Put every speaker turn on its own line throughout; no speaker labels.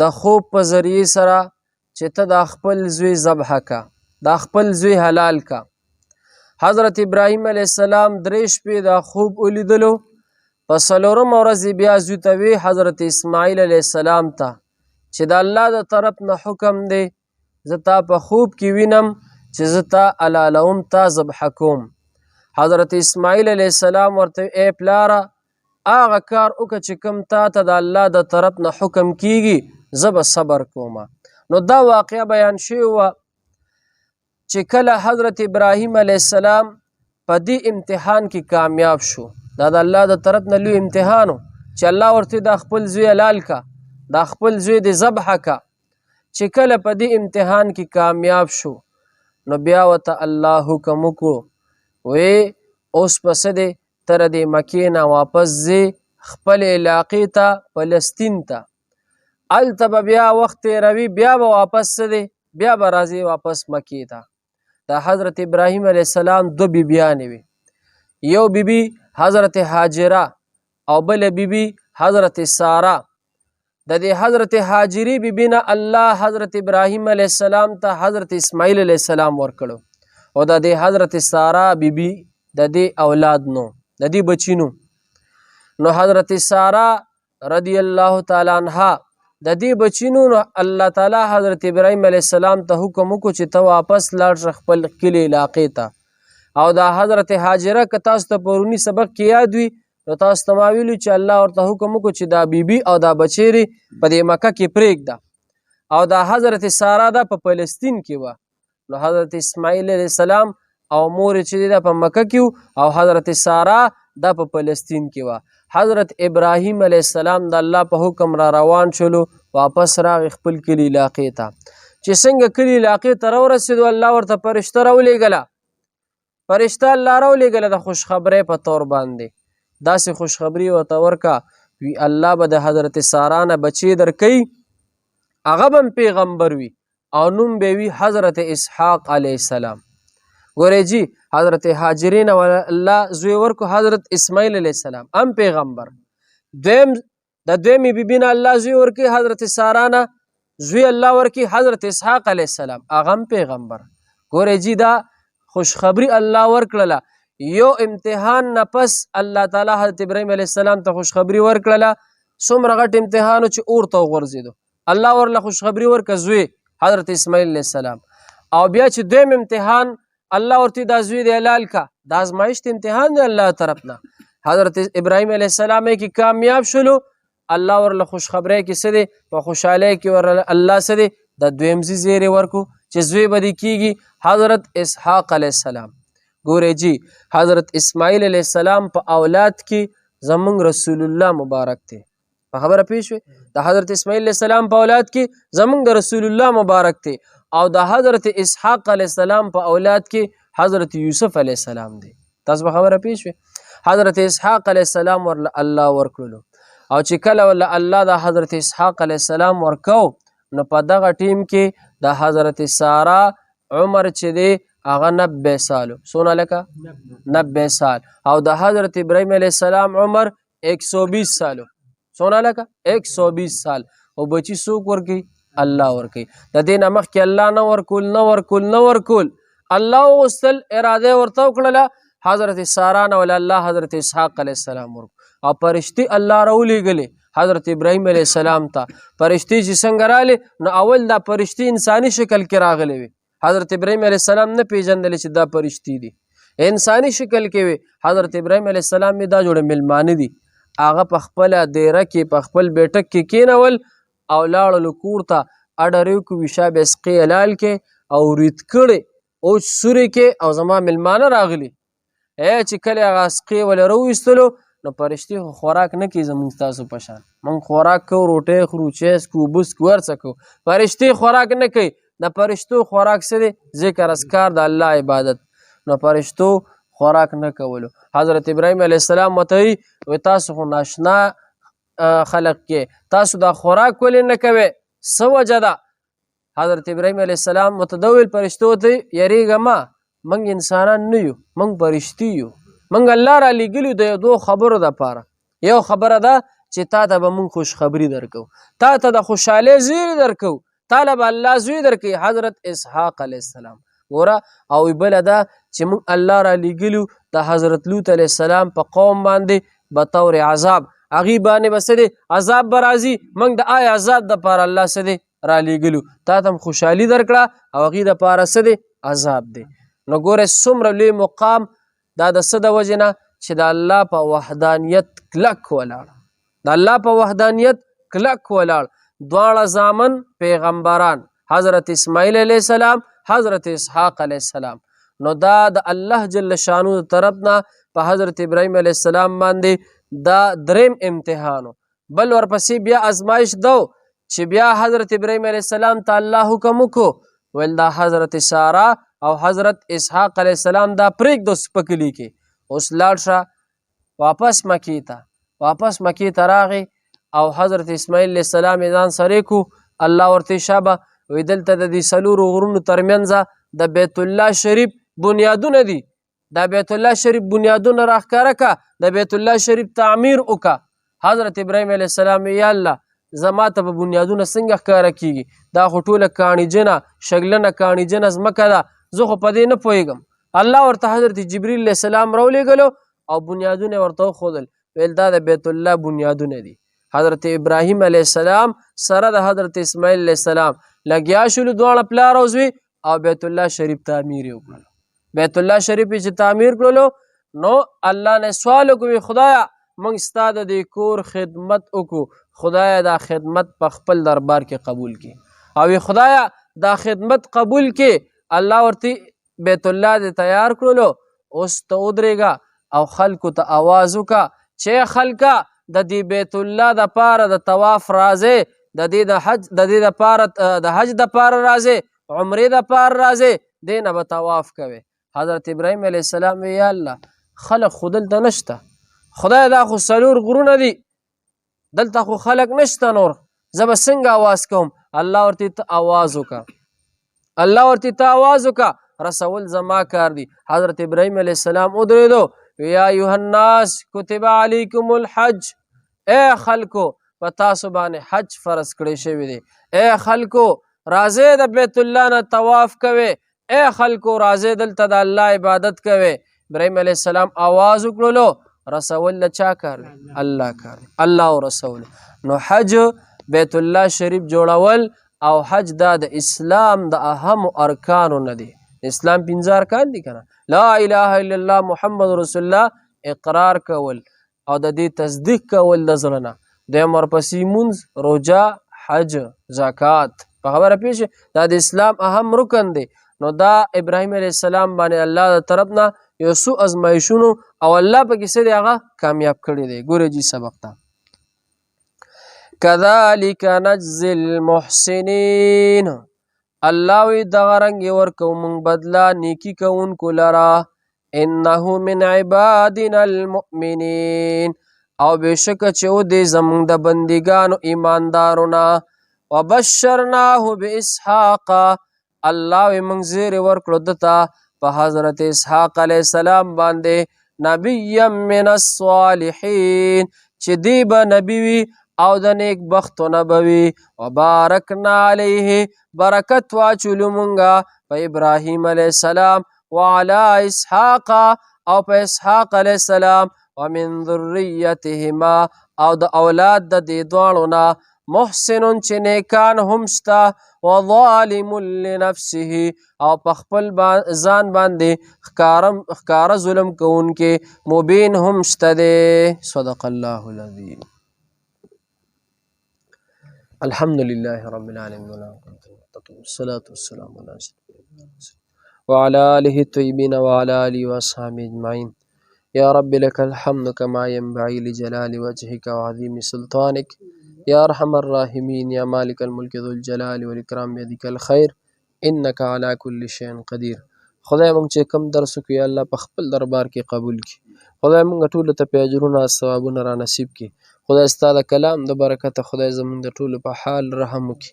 د خوب په ذریعې سره چې ته د خپل زوی ذبح کا، د خپل زوی حلال کا. حضرت ابراهیم علیه السلام 3 شپې د خوب ولیدلو. په 4مه ورځ بیا زوی ته وی حضرت اسماعیل علیه السلام ته چې د الله د طرف نه حکم دی، زه تا په خوب کې وینم چې زه تا حلالوم، تا ذبح کوم. حضرت اسماعیل علیه السلام ورته ای پلاره هغه کار وکړه چې کوم تا ته د الله د طرف نه حکم کیږي، زه به صبر کوم. نو دا واقعه بیان شوې وه چې کله حضرت ابراهیم علیه السلام په دې امتحان کې کامیاب شو. دا د الله د طرف نه لوی امتحان و چې الله ورته د خپل زوی حلال کا، د خپل زوی د ذبح کا. چې کله په دې امتحان کې کامیاب شو نو بیا ورته الله حکم وکړو، وی اوس پس دی تر دې مکې نه واپس ځې خپل علاقې ته، فلسطین ته. هلته به بیا وخت تېروي، بیا به واپس دی، بیا به راځي واپس مکې ته. د حضرت ابراهیم علیه السلام 2 بیبیانې وي، یو بیبي حضرت حاجره او بل بیبي حضرت ساره. د دې حضرت حاجری بیبي نه الله حضرت ابراهیم علیه السلام ته حضرت اسماعیل علیه السلام ورکړو، او د دې حضرت ساره بیبي د دې اولاد نو، د دې بچی نو. نو حضرت ساره رضی الله تعالی عنها د دې بچی نو الله تعالی حضرت ابراهیم علیه السلام ته حکم وکړو چې ته واپس لاړ شه خپل کلي علاقې ته. او دا حضرت حاجره که تاسو ته پرونی سبق کې یاد وي نو تاسو ته ما ویلو چې الله ورته حکم وکړو چې دا بیبي او دا بچی په دې مکه کې پرېږده، او دا حضرت ساره دا په فلسطین کې وه. نو حضرت اسماعیل علیه السلام او مور چې دا په مکه کې وو، او حضرت ساره دا په فلسطین کې وه. حضرت ابراهیم علیه السلام د الله په حکم را روان شولو، واپس راغی خپل کلي علاقې ته. چې څنګه کلي علاقې ته راورسېدو الله ورته فرشته راولېږله. فرشته الله راولېږله د خوشخبرۍ په طور باندې، داسې خوشخبري ورته ورکه وی الله به د حضرت ساره نه بچی درکوي، هغه به هم پیغمبر وي او نوم به وي حضرت اسحاق علیه السلام. ګورئ جی حضرت حاجرې نه الله زوی ورکو حضرت اسماعیل علیه السلام هم پیغمبر. د دویمې بیبي نه الله زوی ورکوي حضرت ساره نه زوی الله ورکوي حضرت اسحاق علیه السلام، هغه هم پیغمبر. ګورئ جی دا خوشخبری الله ورکړله. یو امتحان نه پس الله تعالی حضرت ابراهیم علیه السلام ته خوشخبری ورکړله. څومره غټ امتحان چې اور ته وغورځېدو، الله ورله خوشخبری ورکړه زوی حضرت اسماعیل علیه السلام. او بیا چې دویم امتحان الله ورته دا زوی د حلال کا، دا ازمایښت امتحان دی الله طرف نه. حضرت ابراهیم علیه السلام کې کامیاب شلو، الله ورله خوشخبری کې څه دی په خوشحالۍ کې ورله الله څه دی د دویم زی زیری ورکو چې زوی به دې کیږي حضرت اسحاق علیه السلام. ګورئ جی حضرت اسماعیل علیه السلام په اولاد کې زمونږ رسول الله مبارک دی. په خبره پوه شوې؟ د حضرت اسماعیل علیه السلام په اولاد کې زمونږ د رسول الله مبارک دی، او د حضرت اسحاق علیه السلام په اولاد کې حضرت یوسف علیه السلام دی. تاسو په خبره پوه شوې؟ حضرت اسحاق علیه السلام ورله الله ورکړلو، او چې کله ورله الله د حضرت اسحاق علیه السلام ورکو نو په دغه ټیم کې د حضرت ساره عمر چې دی هغه 90 سالو. څونه لکه 90 سال. او د حضرت ابراهیم علیه السلام عمر 120 سالو. څونه لکه 120 سال. او بچی څوک ورکوي؟ الله ورکوي. د دې نه مخکې الله نه ورکول الله وغوښتل، اراده ورته وکړله حضرت ساره نه ولا الله حضرت اسحاق علیه السلام ورکو. او فرشتي الله راولېږلې حضرت ابراهیم علیه السلام ته. فرشتي چې څنګه راغلې نو اول دا فرشتي انساني شکل کې راغلې وي. حضرت ابراهیم علیه السلام نه پیژندل چې دا فرشتي دي، انساني شکل کې وي. حضرت ابراهیم علیه السلام دا جوړه ملمانه دي، هغه په خپل دیره کې په خپل بیټک کې کېنول او لاړل کور ته. اډر یې وکړو ویشا به سقې حلال کې او ریت کړې او سورې کې، او زما ملمانه راغلي. چې کله هغه سقې ولې راویستلو نو فرشتي خو خوراک نه کوي زمونږ ستاسو په شان. موږ خوراک کوو، روټۍ خورو، چای څکو، اوبه څکو، هر څه کوو. فرشتي خوراک نه کوي. د فرشتو خوراک څه دی؟ ذکر اذکار، د الله عبادت. نو فرشتو خوراک نه کولو. حضرت ابراهیم علیه السلام ورته وایي تاسو خو ناشنا خلق کې، تاسو دا خوراک ولې نه کوئ؟ څه وجه ده؟ حضرت ابراهیم علیه السلام ورته دا وویل فرشتو ته یریږه مه، موږ انسانان نه یو، موږ فرشتي یو. موږ الله را لېږلي د یو 2 خبرو دپاره. یو خبره ده چې تا ته به موږ خوشخبري درکو، تا ته د خوشحالۍ زیری درکو، تاله به الله زوی درکوي. حضرت اسحاق علیه السلام ګوره. او بله دا چې موږ الله را لیږلو د حضرت لوط علیه السلام په قوم باندې بطور عذاب، هغې باندې به څه دی عذاب به راځي. موږ د هغې عذاب دپاره الله څه دی را لیږلو، تا ته هم خوشحالي درکړه او هغې دپاره څه دی عذاب دی. نو ګوره څومره لوی مقام دا د څه د وجې نه چې د الله په وحدانیت کلک ولاړ، د الله په وحدانیت کلک ولاړ. دواړه زامن پیغمبران، حضرت اسماعیل علیه السلام، حضرت اسحاق علیه السلام. نو دا د الله جل شانو طرف نه په حضرت ابراهیم علیه السلام باندې دا دریم امتحانو. بل ورپسې بیا ازمایش دو چې بیا حضرت ابراهیم علیه السلام ته الله حکم وکړو ویل دا حضرت ساره او حضرت اسحاق علیه السلام دا پرېږدو سپکلي کې، اوس لاړ شه واپس مکې ته راغی او حضرت اسماعیل علیه السلام یې ځان سره کو. الله ورته شابه وی دلته د دې څلورو غرونو ترمنځه د بیت الله شریف بنیادونه دي، د بیت الله شریف بنیادونه راښکاره که، د بیت الله شریف تعمیر وکړه. حضرت ابراهیم علیه السلام یا الله زما ته به بنیادونه څنګه ښکاره کېږي، دا خو ټوله کاڼیجنه شګلنه کاڼیجنه ځمکه ده، زه خو په دې نه پوهېږم. الله ورته حضرت جبریل علیه السلام راولېږلو او بنیادونه ورته وښودل، ویل دا د بیت الله بنیادونه دي. حضرت ابراهیم علیه السلام سره د حضرت اسماعیل علیه السلام لګیا شولو دواړه پلار او زوی او بیت الله شریف تعمیر یې وکړلو. بیت الله شریف یې چې تعمیر کړلو نو الله نه سوال وکړو خدایه موږ ستا د دې کور خدمت وکړو، خدایه دا خدمت په خپل دربار کې قبول کړي. او خدایه دا خدمت قبول کړي. الله ورته بیت الله دې تیار کړلو، اوس ته ودرېږه او خلکو ته آواز وکړه چې خلکه د دې بیت الله د پاره د طواف راځي، د دې د حج د دې د پاره د حج د پاره راځي، عمرې د پاره راځي، دې نه به طواف کوي. حضرت ابراهیم علیه السلام وی یا الله خلک خو دلته نشته، خدای دا خو څلور غرونه دي، دلته خو خلک نشته، نور زه به څنګه آواز کوم؟ الله ورته ته آواز وکړه، رسول زما کار دی. حضرت ابراهیم علیه السلام ودرېدو، یا ایها الناس کتب علیکم الحج، اے خلکو په تاسو باندې حج فرض کړی شوی دی، اے خلکو راځئ د بیت الله نه طواف کوئ، اے خلکو راځئ دلته د الله عبادت کوئ. ابراهیم علیه السلام آواز وکړلو، رسول له چا کار دی؟ الله کار دی، الله او رسول. نو حج بیت الله شریف جوړول او حج دا د اسلام د اهم ارکانو نه دی. اسلام 5 ارکان دي کنه، لا اله الا الله محمد رسول الله، اقرار کول او د دې تصدیق کول د زړه نه، دویم ورپسې مونځ، روژه، حج، زکات. په خبره پیښ دا د اسلام اهم رکن دی. نو دا ابراهیم علیه السلام باندې الله د طرف نه یو څو ازمایښونو او الله پکې څه دی هغه کامیاب کړی دی. ګورئ جی سبق ته کذالک نجزی المحسنین، الله وی دغه رنګ ورکو مونږ بدله نیکي کوونکو لره، انه من عبادنا المؤمنین، او بېشکه چې و دی زمونږ د بندګانو ایماندارو نه. وبشرناه باسحاق، الله وی مونږ زیری ورکړو دته په حضرت اسحاق علیه السلام باندې نبیا من الصالحین، چې دی به نبی وي او د نیک بختونه به وي. وبارکنا علیه، برکت واچولو مونږه په ابراهیم علیه السلام، وعلى اسحاق، او په اسحاق علیه السلام، ومن ذریتهما، او د اولاد د دې دواړو نه، محسنون چې نیکان هم شته، وظالم لنفسه، او په خپل ځان باندې ښکاره ظلم کوونکې مبین هم شته دی. صدق الله العظیم. الحمد لله رب العالمين والصلاة والسلام على وعلى آله الطيبين وعلى آله وأصحابه أجمعين. يا رب لك الحمد كما ينبغي لجلال وجهك وعظيم سلطانك، يا أرحم الراحمين، يا مالك الملك ذو الجلال والإكرام، بيدك الخير إنك على كل شيء قدير. خدای مونږ چې کوم درس وکړو یا الله په خپل دربار کې قبول کړي. خدای مونږ ټولو ته په اجرونه ثوابونه را نصیب کړي. خدای ستا د کلام د برکته خدای زمونږ د ټولو په حال رحم وکړي.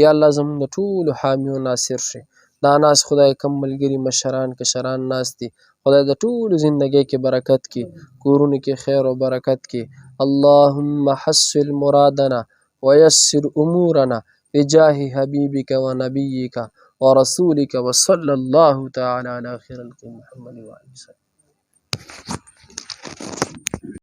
یا الله زمونږ د ټولو حامی و ناصر شي. دا ناس خدای کم ملګري مشران کشران ناست دي، خدای د ټولو زندګۍ کې برکت کړي، کورونو کې خیر او برکت کړي. अल्लाहुम्मा हस्सिल मुरादना वयस्सिर उमूरना बिजाहि हबीबिका व नबिय्यिका व रसूलिका व सल्लल्लाहु तआला अला खैरिल मुहम्मद व आलिहि।